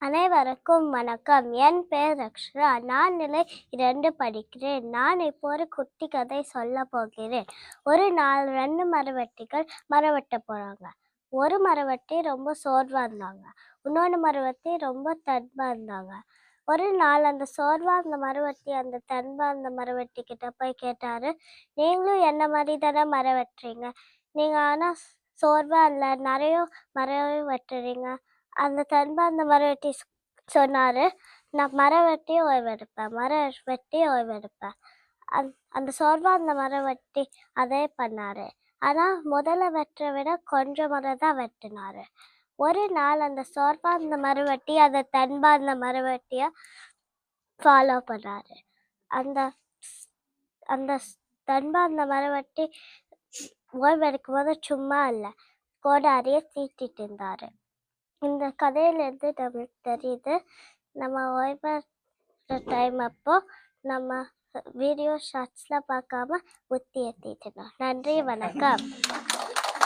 அனைவருக்கும் வணக்கம். என் பெயர் அக்ஷரா. நான் நிலை 2 படிக்கிறேன். நான் இப்போ ஒரு குட்டி கதை சொல்ல போகிறேன். ஒரு நாள் 2 மரவெட்டிகள் மரம் வெட்ட போகிறாங்க. ஒரு மரவெட்டி ரொம்ப சோர்வாக இருந்தாங்க. இன்னொன்று மரவெட்டி ரொம்ப தன்பாக இருந்தாங்க. ஒரு நாள் அந்த சோர்வாக இருந்த மரவெட்டி அந்த தன்பாக இருந்த மரவெட்டி கிட்ட போய் கேட்டார், நீங்களும் என்ன மாதிரி தானே மரம் வெட்டுறீங்க, நீங்கள் ஆனால் சோர்வாக இல்லை, நிறைய மரம் வெட்டுறீங்க. அந்த தன்பாக அந்த மரவெட்டி சொன்னார், நான் மரம் வெட்டி ஓய்வெடுப்பேன். அந்த சோர்வாக அந்த மரம் வெட்டி அதே பண்ணார். ஆனால் முதல்ல வெட்டுற விட கொஞ்சம் மரம் தான் வெட்டினார். ஒரு நாள் அந்த சோர்வாக இருந்த மரம் வெட்டி அந்த தன்பாக இருந்த மரம் வெட்டியை ஃபாலோ பண்ணார். அந்த அந்த தன்பாக இருந்த மரம் வெட்டி ஓய்வெடுக்கும் போது சும்மா இல்லை, கோடாரியை தீட்டிட்டு இருந்தார். இந்த கதையிலேருந்து நம்மளுக்கு தெரியுது, நம்ம ஓய்வெடுக்கிற டைம் அப்போ நம்ம வீடியோ ஷார்ட்ஸ்லாம் பார்க்காம புத்தி ஏற்றிட்டணும். நன்றி, வணக்கம்.